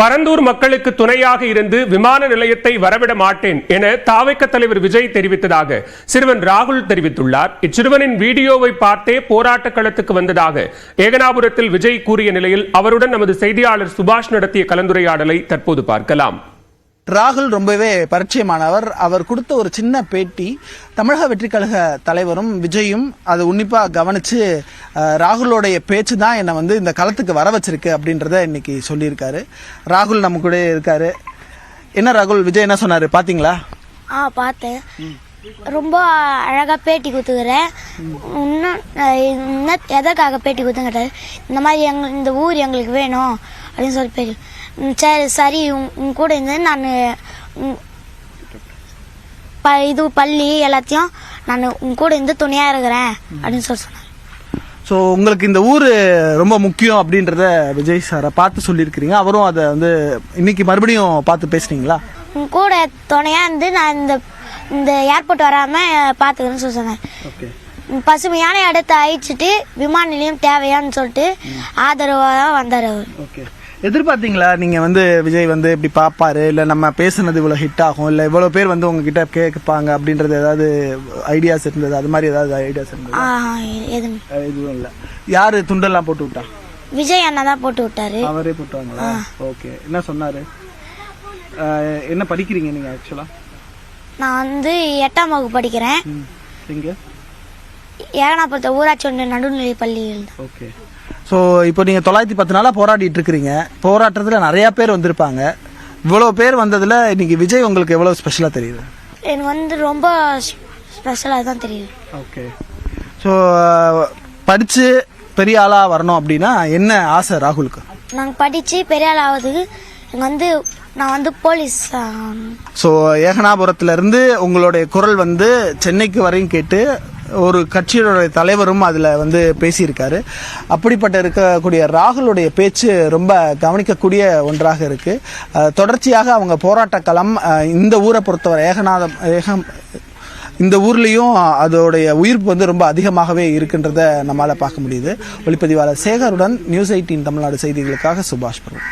பரந்தூர் மக்களுக்கு துணையாக இருந்து விமான நிலையத்தை வரவிட மாட்டேன் என தாவைக்க தலைவர் விஜய் தெரிவித்ததாக சிறுவன் ராகுல் தெரிவித்துள்ளார். இச்சிறுவனின் வீடியோவை பார்த்தே போராட்ட களத்துக்கு வந்ததாக ஏகனாபுரத்தில் விஜய் கூறிய நிலையில் அவருடன் நமது செய்தியாளர் சுபாஷ் நடத்திய கலந்துரையாடலை தற்போது பார்க்கலாம். ராகுல் ரொம்பவே பரிச்சயமானவர். அவர் கொடுத்த ஒரு சின்ன பேட்டி தமிழக வெற்றிக் கழக தலைவரும் விஜயும் அதை உன்னிப்பா கவனிச்சு ராகுலோடைய பேச்சு தான் என்னை இந்த களத்துக்கு வர வச்சிருக்கு அப்படின்றத இன்னைக்கு சொல்லியிருக்காரு. ராகுல் நம்ம கூட இருக்காரு. என்ன ராகுல், விஜய் என்ன சொன்னாரு பாத்தீங்களா? பார்த்தேன். ரொம்ப அழகா பேட்டி கொடுத்துக்கிறேன். இன்னும் எதற்காக பேட்டி கொடுத்துங்கிட்டாரு, இந்த மாதிரி இந்த ஊர் எங்களுக்கு வேணும் அப்படின்னு சொல்லி பேட்டி. சரி உங்க கூட இருந்து நான் இது பள்ளி எல்லாத்தையும் நான் உங்க கூட இருந்து துணையா இருக்கிறேன் அப்படின்னு சொல்லி சொன்னேன். ஸோ உங்களுக்கு இந்த ஊர் ரொம்ப முக்கியம் அப்படின்றத விஜய் சாரை பார்த்து சொல்லியிருக்கிறீங்க. அவரும் அதை இன்னைக்கு மறுபடியும் பார்த்து பேசுனீங்களா? உங்க கூட துணையா இருந்து நான் இந்த ஏர்போர்ட் வராம பாத்துக்கிறேன்னு சொல்லி சொன்னேன். பசுமையான இடத்தை அழிச்சிட்டு விமான நிலையம் தேவையான்னு சொல்லிட்டு ஆதரவாக வந்தார் அவர். எதிர்பார்த்தீங்களா நீங்க விஜய் இப்படி பாப்பாரு, இல்ல நம்ம பேசுனது இவ்வளவு ஹிட் ஆகும், இல்ல இவ்வளவு பேர் உங்ககிட்ட கேட்பாங்க அப்படின்றது ஏதாவது ஐடியாஸ் இருந்தது? அது மாதிரி ஏதாவது ஐடியாஸ் இருந்தது? எதுவும் இல்ல. யாரு துண்டெல்லாம் போட்டு விட்டா? விஜய் அண்ணா தான் போட்டு விட்டாரு. அவரே போட்டாங்களா? ஓகே. என்ன சொன்னாரு? என்ன படிக்கிறீங்க நீங்க? ஆக்சுவலா நான் 8ஆம் வகுப்பு படிக்கிறேன். எங்க? ஏகனாபுரத்து ஊராட்சி ஒன்றிய நடுநிலை பள்ளியில். ஓகே. ஸோ இப்போ நீங்கள் 910 நாளாக போராடிட்டு இருக்கிறீங்க. போராட்டத்தில் நிறையா பேர் வந்திருப்பாங்க. இவ்வளோ பேர் வந்ததில் இன்னைக்கு விஜய் உங்களுக்கு எவ்வளோ ஸ்பெஷலாக தெரியுது? எனக்கு ரொம்ப ஸ்பெஷலாக தான் தெரியுது. ஓகே. ஸோ படித்து பெரிய ஆளாக வரணும் அப்படின்னா என்ன ஆசை ராகுலுக்கு? நாங்கள் படித்து பெரிய ஆள் ஆகுதுக்கு நான் போலீஸ். ஸோ ஏகனாபுரத்துலேருந்து உங்களுடைய குரல் சென்னைக்கு வரையும் கேட்டு ஒரு கட்சியோட தலைவரும் அதில் பேசியிருக்காரு. அப்படிப்பட்ட இருக்கக்கூடிய ராகுலுடைய பேச்சு ரொம்ப கவனிக்கக்கூடிய ஒன்றாக இருக்கு. தொடர்ச்சியாக அவங்க போராட்ட களம் இந்த ஊரை பொறுத்தவரை இந்த ஊர்லேயும் அதோடைய உயிர்ப்பு ரொம்ப அதிகமாகவே இருக்குன்றத நம்மளால் பார்க்க முடியுது. ஒளிப்பதிவாளர் சேகருடன் நியூஸ் 18 தமிழ்நாடு செய்திகளுக்காக சுபாஷ் பிரபு.